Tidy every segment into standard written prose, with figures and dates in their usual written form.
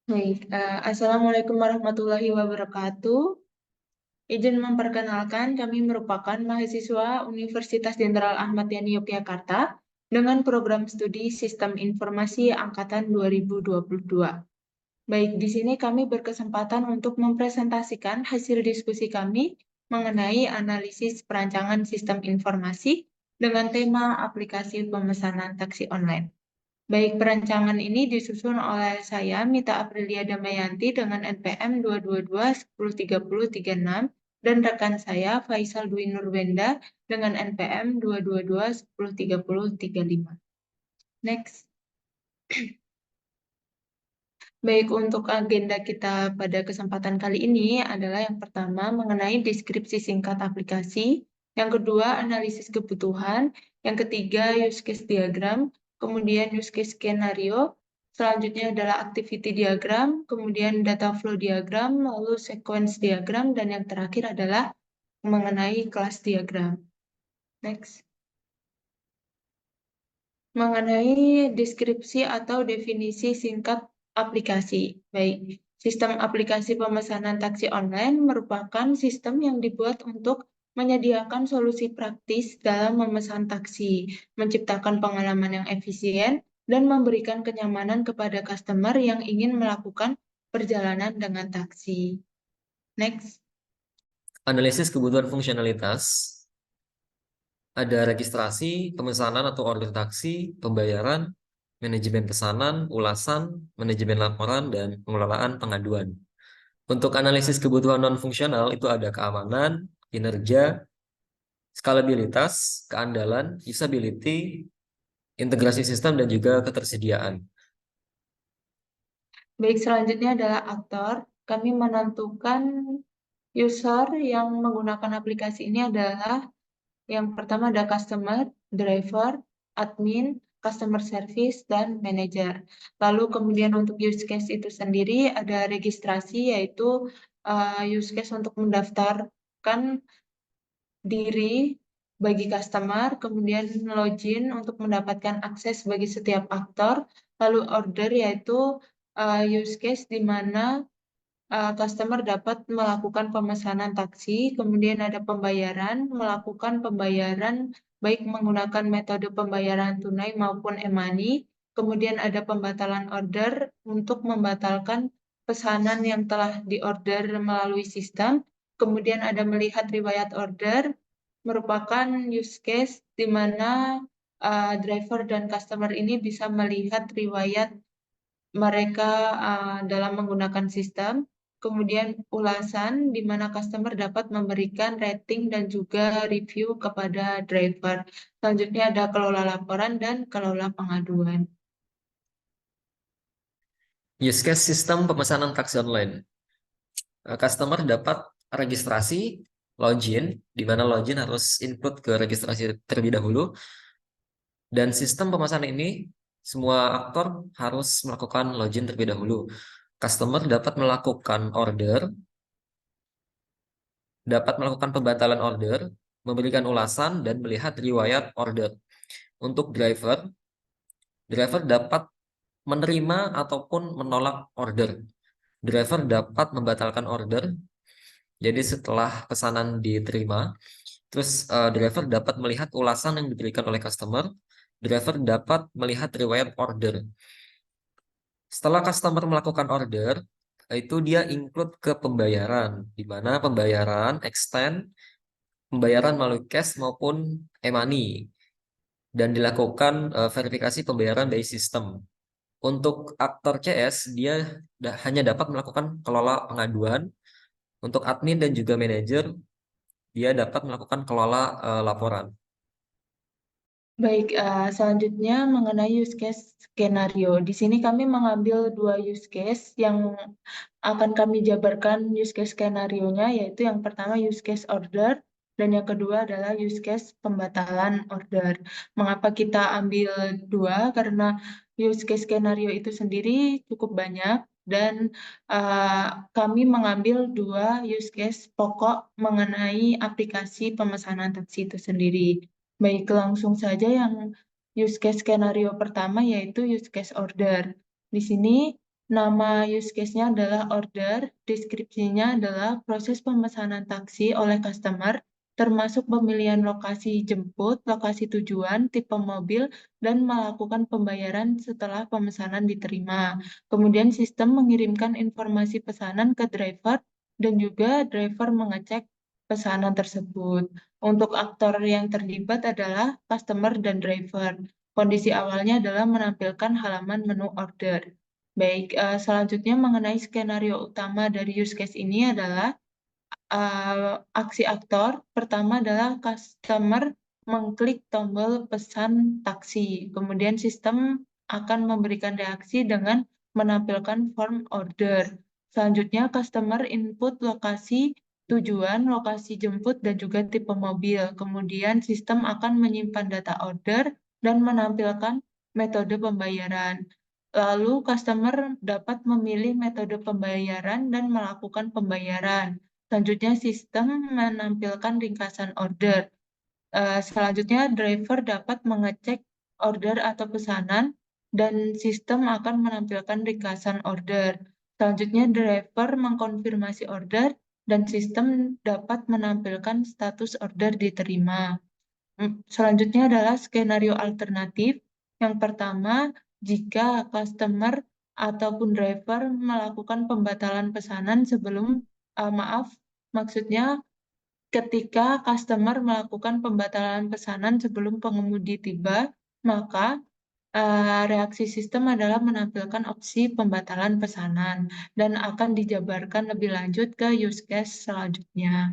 Baik, Assalamualaikum warahmatullahi wabarakatuh. Izin memperkenalkan, kami merupakan mahasiswa Universitas Jenderal Ahmad Yani Yogyakarta dengan program studi Sistem Informasi Angkatan 2022. Baik, di sini kami berkesempatan untuk mempresentasikan hasil diskusi kami mengenai analisis perancangan sistem informasi dengan tema aplikasi pemesanan taksi online. Baik, perancangan ini disusun oleh saya, Mita Aprilia Damayanti, dengan NPM 222-103036, dan rekan saya, Faisal Dwi Nurwenda, dengan NPM 222-103035. Next. Baik, untuk agenda kita pada kesempatan kali ini adalah yang pertama mengenai deskripsi singkat aplikasi, yang kedua analisis kebutuhan, yang ketiga use case diagram, kemudian use case skenario, selanjutnya adalah activity diagram, kemudian data flow diagram, lalu sequence diagram, dan yang terakhir adalah mengenai kelas diagram. Next. Mengenai deskripsi atau definisi singkat aplikasi. Baik, sistem aplikasi pemesanan taksi online merupakan sistem yang dibuat untuk menyediakan solusi praktis dalam memesan taksi, menciptakan pengalaman yang efisien, dan memberikan kenyamanan kepada customer yang ingin melakukan perjalanan dengan taksi. Next. Analisis kebutuhan fungsionalitas. Ada registrasi, pemesanan atau order taksi, pembayaran, manajemen pesanan, ulasan, manajemen laporan, dan pengelolaan pengaduan. Untuk analisis kebutuhan non-fungsional itu ada keamanan, kinerja, skalabilitas, keandalan, usability, integrasi sistem, dan juga ketersediaan. Baik, selanjutnya adalah aktor. Kami menentukan user yang menggunakan aplikasi ini adalah yang pertama ada customer, driver, admin, customer service, dan manager. Lalu kemudian untuk use case itu sendiri ada registrasi, yaitu use case untuk mendaftarkan diri bagi customer, kemudian login untuk mendapatkan akses bagi setiap aktor, lalu order yaitu use case di mana customer dapat melakukan pemesanan taksi, kemudian ada pembayaran, melakukan pembayaran baik menggunakan metode pembayaran tunai maupun e-money, kemudian ada pembatalan order untuk membatalkan pesanan yang telah diorder melalui sistem, kemudian ada melihat riwayat order, merupakan use case di mana driver dan customer ini bisa melihat riwayat mereka dalam menggunakan sistem. Kemudian ulasan di mana customer dapat memberikan rating dan juga review kepada driver. Selanjutnya ada kelola laporan dan kelola pengaduan. Use case sistem pemesanan taksi online. Customer dapat registrasi, login, di mana login harus input ke registrasi terlebih dahulu. Dan sistem pemesanan ini, semua aktor harus melakukan login terlebih dahulu. Customer dapat melakukan order, dapat melakukan pembatalan order, memberikan ulasan, dan melihat riwayat order. Untuk driver, driver dapat menerima ataupun menolak order. Driver dapat membatalkan order. Jadi setelah pesanan diterima, terus driver dapat melihat ulasan yang diberikan oleh customer. Driver dapat melihat riwayat order. Setelah customer melakukan order, itu dia include ke pembayaran, di mana pembayaran extend, pembayaran melalui cash maupun e-money, dan dilakukan verifikasi pembayaran dari sistem. Untuk aktor CS, dia hanya dapat melakukan kelola pengaduan. Untuk admin dan juga manajer, dia dapat melakukan kelola laporan. Baik, selanjutnya mengenai use case skenario. Di sini kami mengambil dua use case yang akan kami jabarkan use case skenario-nya, yaitu yang pertama use case order, dan yang kedua adalah use case pembatalan order. Mengapa kita ambil dua? Karena use case skenario itu sendiri cukup banyak, dan kami mengambil dua use case pokok mengenai aplikasi pemesanan taksi itu sendiri. Baik, langsung saja yang use case skenario pertama yaitu use case order. Di sini Nama use case-nya adalah order, deskripsinya adalah proses pemesanan taksi oleh customer, termasuk pemilihan lokasi jemput, lokasi tujuan, tipe mobil, dan melakukan pembayaran setelah pemesanan diterima. Kemudian sistem mengirimkan informasi pesanan ke driver dan juga driver mengecek pesanan tersebut. Untuk aktor yang terlibat adalah customer dan driver. Kondisi awalnya adalah menampilkan halaman menu order. Baik, selanjutnya mengenai skenario utama dari use case ini adalah aksi aktor. Pertama adalah customer mengklik tombol pesan taksi. Kemudian sistem akan memberikan reaksi dengan menampilkan form order. Selanjutnya customer input lokasi tujuan, lokasi jemput, dan juga tipe mobil. Kemudian sistem akan menyimpan data order dan menampilkan metode pembayaran. Lalu customer dapat memilih metode pembayaran dan melakukan pembayaran. Selanjutnya sistem menampilkan ringkasan order. Selanjutnya driver dapat mengecek order atau pesanan dan sistem akan menampilkan ringkasan order. Selanjutnya driver mengkonfirmasi order dan sistem dapat menampilkan status order diterima. Selanjutnya adalah skenario alternatif. Yang pertama, jika customer ataupun driver melakukan pembatalan pesanan sebelum, maksudnya ketika customer melakukan pembatalan pesanan sebelum pengemudi tiba, maka reaksi sistem adalah menampilkan opsi pembatalan pesanan dan akan dijabarkan lebih lanjut ke use case selanjutnya.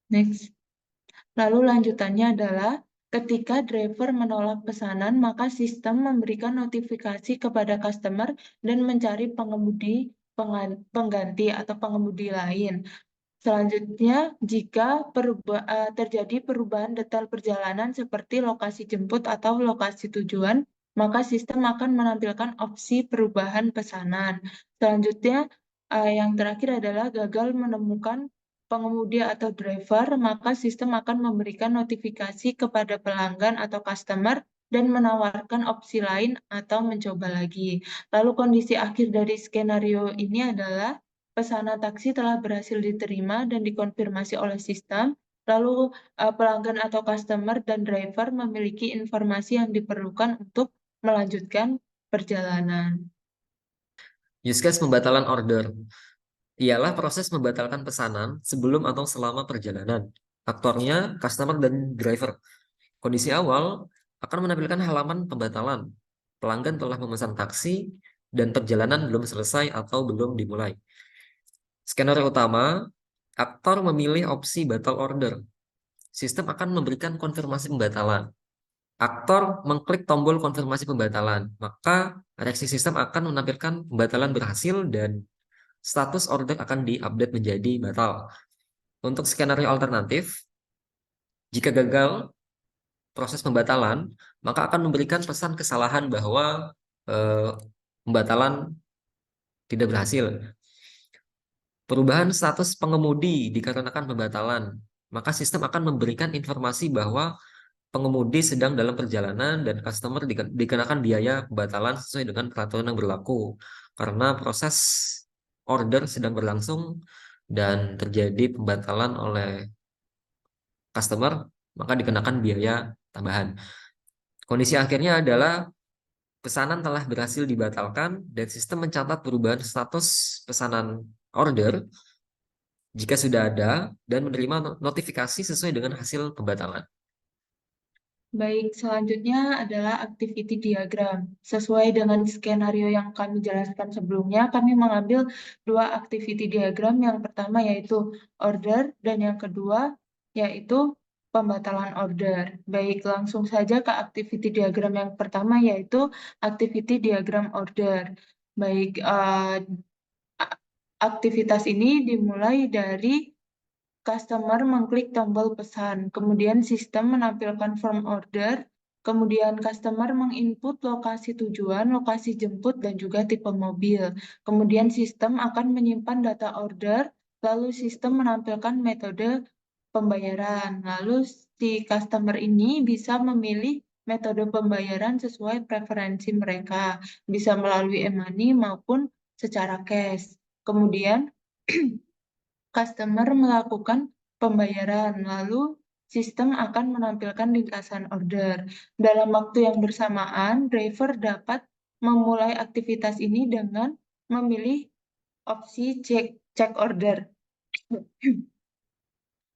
Next. Lalu lanjutannya adalah ketika driver menolak pesanan, maka sistem memberikan notifikasi kepada customer dan mencari pengemudi pengganti atau pengemudi lain. Selanjutnya, jika terjadi perubahan detail perjalanan seperti lokasi jemput atau lokasi tujuan, maka sistem akan menampilkan opsi perubahan pesanan. Selanjutnya, yang terakhir adalah gagal menemukan pengemudi atau driver, maka sistem akan memberikan notifikasi kepada pelanggan atau customer dan menawarkan opsi lain atau mencoba lagi. Lalu kondisi akhir dari skenario ini adalah pesanan taksi telah berhasil diterima dan dikonfirmasi oleh sistem, lalu pelanggan atau customer dan driver memiliki informasi yang diperlukan untuk melanjutkan perjalanan. Use case pembatalan order ialah proses membatalkan pesanan sebelum atau selama perjalanan. Aktornya customer dan driver. Kondisi awal akan menampilkan halaman pembatalan. Pelanggan telah memesan taksi dan perjalanan belum selesai atau belum dimulai. Skenario utama, aktor memilih opsi batal order. Sistem akan memberikan konfirmasi pembatalan. Aktor mengklik tombol konfirmasi pembatalan, maka reaksi sistem akan menampilkan pembatalan berhasil dan status order akan diupdate menjadi batal. Untuk skenario alternatif, jika gagal proses pembatalan, maka akan memberikan pesan kesalahan bahwa pembatalan tidak berhasil. Perubahan status pengemudi dikarenakan pembatalan, maka sistem akan memberikan informasi bahwa pengemudi sedang dalam perjalanan dan customer dikenakan biaya pembatalan sesuai dengan peraturan yang berlaku. Karena proses order sedang berlangsung dan terjadi pembatalan oleh customer, maka dikenakan biaya tambahan. Kondisi akhirnya adalah pesanan telah berhasil dibatalkan dan sistem mencatat perubahan status pesanan order jika sudah ada dan menerima notifikasi sesuai dengan hasil pembatalan. Baik, selanjutnya adalah activity diagram. Sesuai dengan skenario yang kami jelaskan sebelumnya, kami mengambil dua activity diagram. Yang pertama yaitu order dan yang kedua yaitu pembatalan order. Baik, langsung saja ke activity diagram yang pertama yaitu activity diagram order. Baik, aktivitas ini dimulai dari customer mengklik tombol pesan, kemudian sistem menampilkan form order, kemudian customer menginput lokasi tujuan, lokasi jemput, dan juga tipe mobil. Kemudian sistem akan menyimpan data order, lalu sistem menampilkan metode pembayaran. Lalu si customer ini bisa memilih metode pembayaran sesuai preferensi mereka, bisa melalui e-money maupun secara cash. Kemudian customer melakukan pembayaran, lalu sistem akan menampilkan ringkasan order. Dalam waktu yang bersamaan, driver dapat memulai aktivitas ini dengan memilih opsi cek order.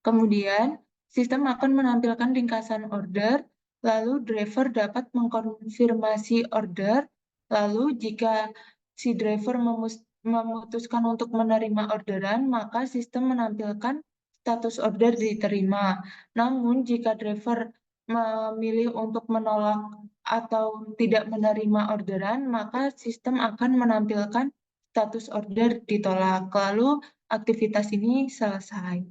Kemudian, sistem akan menampilkan ringkasan order, lalu driver dapat mengkonfirmasi order, lalu jika si driver memutuskan untuk menerima orderan, maka sistem menampilkan status order diterima. Namun, jika driver memilih untuk menolak atau tidak menerima orderan, maka sistem akan menampilkan status order ditolak. Lalu, aktivitas ini selesai.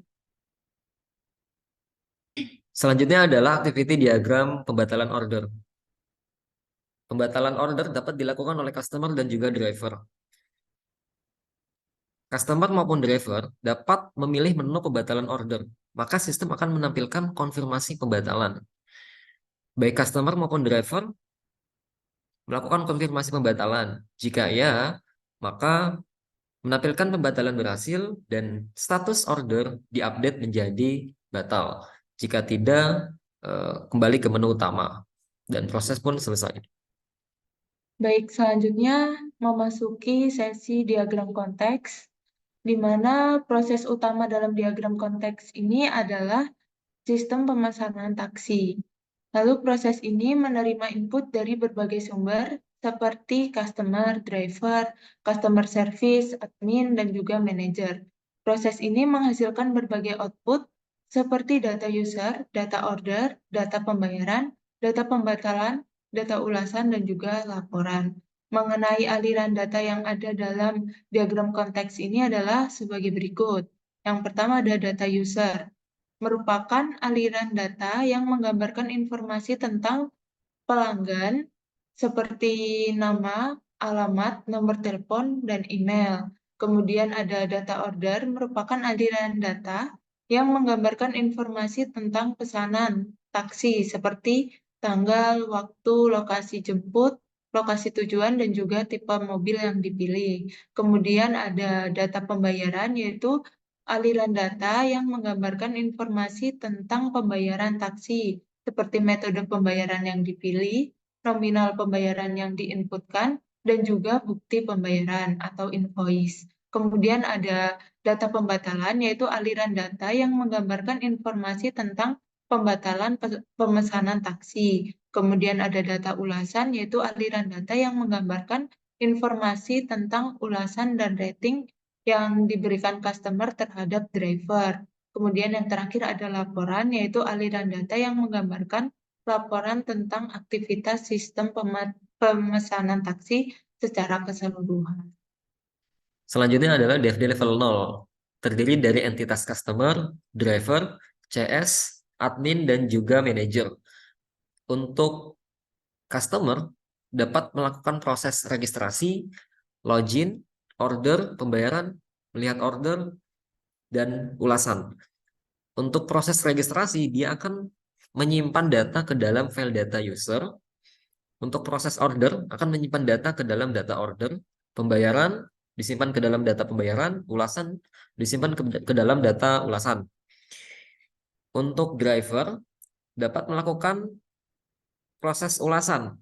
Selanjutnya adalah activity diagram pembatalan order. Pembatalan order dapat dilakukan oleh customer dan juga driver. Customer maupun driver dapat memilih menu pembatalan order, maka sistem akan menampilkan konfirmasi pembatalan. Baik customer maupun driver melakukan konfirmasi pembatalan. Jika ya, maka menampilkan pembatalan berhasil dan status order diupdate menjadi batal. Jika tidak, kembali ke menu utama dan proses pun selesai. Baik, selanjutnya memasuki sesi diagram konteks, di mana proses utama dalam diagram konteks ini adalah sistem pemesanan taksi. Lalu proses ini menerima input dari berbagai sumber seperti customer, driver, customer service, admin, dan juga manager. Proses ini menghasilkan berbagai output seperti data user, data order, data pembayaran, data pembatalan, data ulasan, dan juga laporan. Mengenai aliran data yang ada dalam diagram konteks ini adalah sebagai berikut. Yang pertama ada data user, merupakan aliran data yang menggambarkan informasi tentang pelanggan seperti nama, alamat, nomor telepon, dan email. Kemudian ada data order, merupakan aliran data yang menggambarkan informasi tentang pesanan taksi seperti tanggal, waktu, lokasi jemput, lokasi tujuan, dan juga tipe mobil yang dipilih. Kemudian ada data pembayaran, yaitu aliran data yang menggambarkan informasi tentang pembayaran taksi, seperti metode pembayaran yang dipilih, nominal pembayaran yang diinputkan, dan juga bukti pembayaran atau invoice. Kemudian ada data pembatalan, yaitu aliran data yang menggambarkan informasi tentang pembatalan pemesanan taksi. Kemudian ada data ulasan, yaitu aliran data yang menggambarkan informasi tentang ulasan dan rating yang diberikan customer terhadap driver. Kemudian yang terakhir ada laporan, yaitu aliran data yang menggambarkan laporan tentang aktivitas sistem pemesanan taksi secara keseluruhan. Selanjutnya adalah DFD level 0, terdiri dari entitas customer, driver, CS, admin, dan juga manager. Untuk customer dapat melakukan proses registrasi, login, order, pembayaran, melihat order, dan ulasan. Untuk proses registrasi, dia akan menyimpan data ke dalam file data user. Untuk proses order, akan menyimpan data ke dalam data order. Pembayaran disimpan ke dalam data pembayaran, ulasan disimpan ke dalam data ulasan. Untuk driver, dapat melakukan proses ulasan,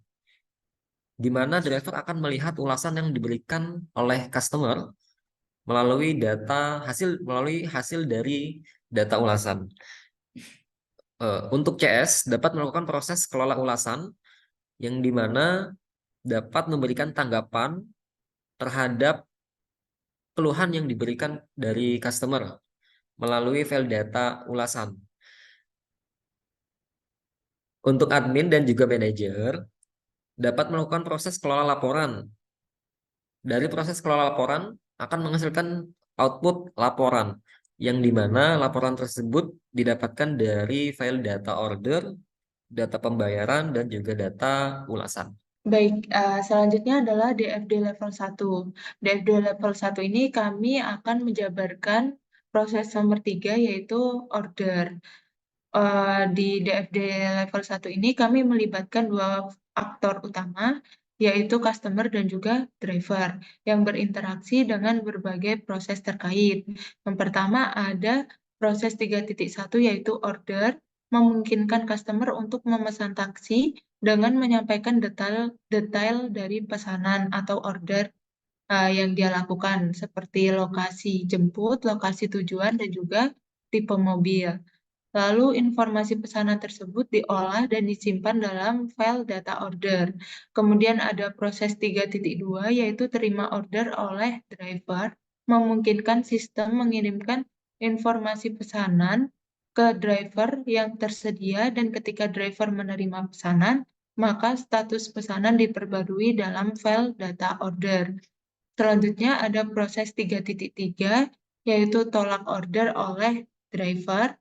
di mana driver akan melihat ulasan yang diberikan oleh customer melalui hasil dari data ulasan. Untuk CS dapat melakukan proses kelola ulasan yang dimana dapat memberikan tanggapan terhadap keluhan yang diberikan dari customer melalui file data ulasan. Untuk admin dan juga manajer dapat melakukan proses kelola laporan. Dari proses kelola laporan akan menghasilkan output laporan, yang dimana laporan tersebut didapatkan dari file data order, data pembayaran, dan juga data ulasan. Baik, selanjutnya adalah DFD level 1. DFD level 1 ini kami akan menjabarkan proses nomor 3, yaitu order. Di DFD level 1 ini kami melibatkan dua aktor utama, yaitu customer dan juga driver, yang berinteraksi dengan berbagai proses terkait. Yang pertama ada proses 3.1 yaitu order, memungkinkan customer untuk memesan taksi dengan menyampaikan detail dari pesanan atau order yang dia lakukan, seperti lokasi jemput, lokasi tujuan, dan juga tipe mobil. Lalu informasi pesanan tersebut diolah dan disimpan dalam file data order. Kemudian ada proses 3.2 yaitu terima order oleh driver, memungkinkan sistem mengirimkan informasi pesanan ke driver yang tersedia dan ketika driver menerima pesanan, maka status pesanan diperbarui dalam file data order. Selanjutnya ada proses 3.3 yaitu tolak order oleh driver,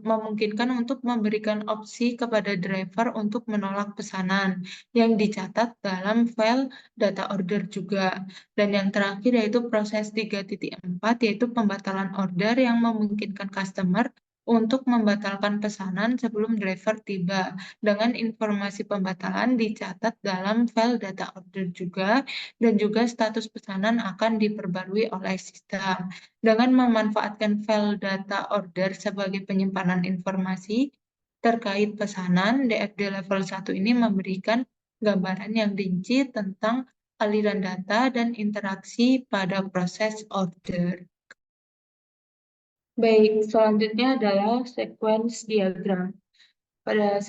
memungkinkan untuk memberikan opsi kepada driver untuk menolak pesanan yang dicatat dalam file data order juga. Dan yang terakhir yaitu proses 3.4 yaitu pembatalan order yang memungkinkan customer untuk membatalkan pesanan sebelum driver tiba. Dengan informasi pembatalan dicatat dalam file data order juga dan juga status pesanan akan diperbarui oleh sistem. Dengan memanfaatkan file data order sebagai penyimpanan informasi terkait pesanan, DFD level 1 ini memberikan gambaran yang rinci tentang aliran data dan interaksi pada proses order. Baik, selanjutnya adalah sequence diagram. Pada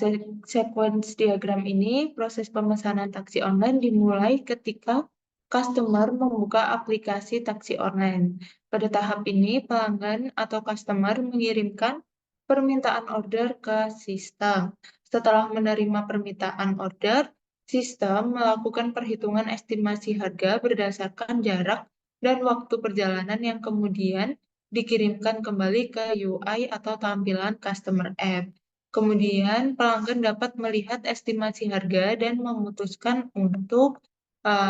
sequence diagram ini, proses pemesanan taksi online dimulai ketika customer membuka aplikasi taksi online. Pada tahap ini, pelanggan atau customer mengirimkan permintaan order ke sistem. Setelah menerima permintaan order, sistem melakukan perhitungan estimasi harga berdasarkan jarak dan waktu perjalanan yang kemudian dikirimkan kembali ke UI atau tampilan customer app. Kemudian pelanggan dapat melihat estimasi harga dan memutuskan untuk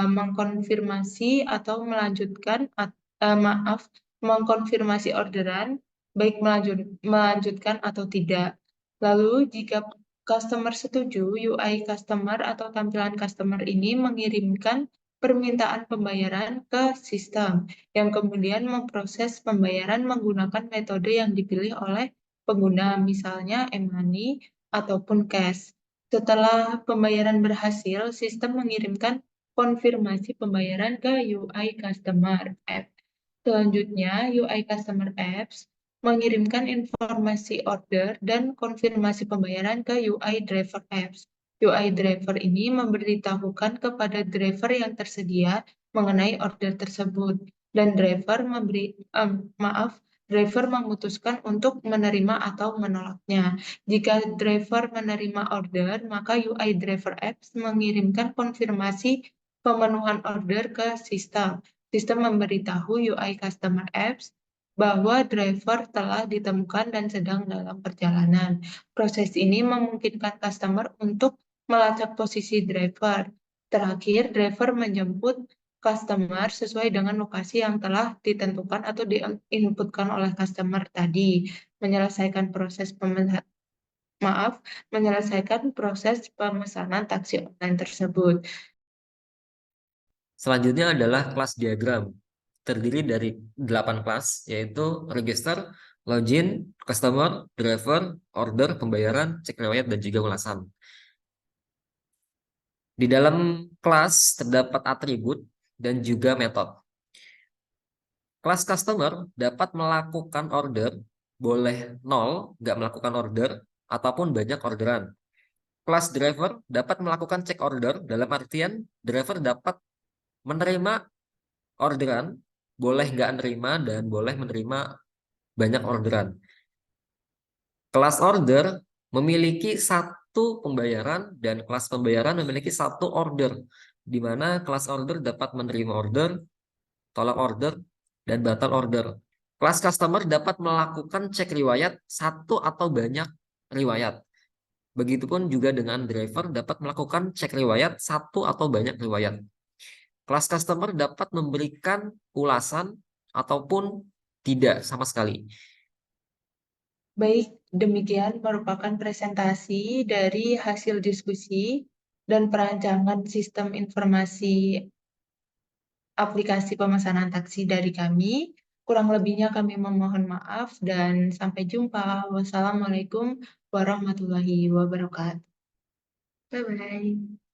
mengkonfirmasi atau mengkonfirmasi orderan, baik melanjutkan atau tidak. Lalu jika customer setuju, UI customer atau tampilan customer ini mengirimkan permintaan pembayaran ke sistem, yang kemudian memproses pembayaran menggunakan metode yang dipilih oleh pengguna, misalnya e-money ataupun cash. Setelah pembayaran berhasil, sistem mengirimkan konfirmasi pembayaran ke UI Customer App. Selanjutnya, UI Customer Apps mengirimkan informasi order dan konfirmasi pembayaran ke UI Driver Apps. UI Driver ini memberitahukan kepada driver yang tersedia mengenai order tersebut dan driver memutuskan untuk menerima atau menolaknya. Jika driver menerima order, maka UI Driver Apps mengirimkan konfirmasi pemenuhan order ke sistem. Sistem memberitahu UI Customer Apps bahwa driver telah ditemukan dan sedang dalam perjalanan. Proses ini memungkinkan customer untuk melacak posisi driver. Terakhir, driver menjemput customer sesuai dengan lokasi yang telah ditentukan atau diinputkan oleh customer tadi, menyelesaikan pemesanan taksi online tersebut. Selanjutnya adalah kelas diagram. Terdiri dari 8 kelas, yaitu register, login, customer, driver, order, pembayaran, cek riwayat, dan juga ulasan. Di dalam kelas terdapat atribut dan juga metode. Kelas customer dapat melakukan order, boleh 0, nggak melakukan order, ataupun banyak orderan. Kelas driver dapat melakukan cek order, dalam artian driver dapat menerima orderan, boleh nggak menerima, dan boleh menerima banyak orderan. Kelas order memiliki satu pembayaran dan kelas pembayaran memiliki satu order, di mana kelas order dapat menerima order, tolak order, dan batal order. Kelas customer dapat melakukan cek riwayat satu atau banyak riwayat. Begitupun juga dengan driver dapat melakukan cek riwayat satu atau banyak riwayat. Kelas customer dapat memberikan ulasan ataupun tidak sama sekali. Baik, demikian merupakan presentasi dari hasil diskusi dan perancangan sistem informasi aplikasi pemesanan taksi dari kami. Kurang lebihnya kami memohon maaf dan sampai jumpa. Wassalamualaikum warahmatullahi wabarakatuh. Bye-bye.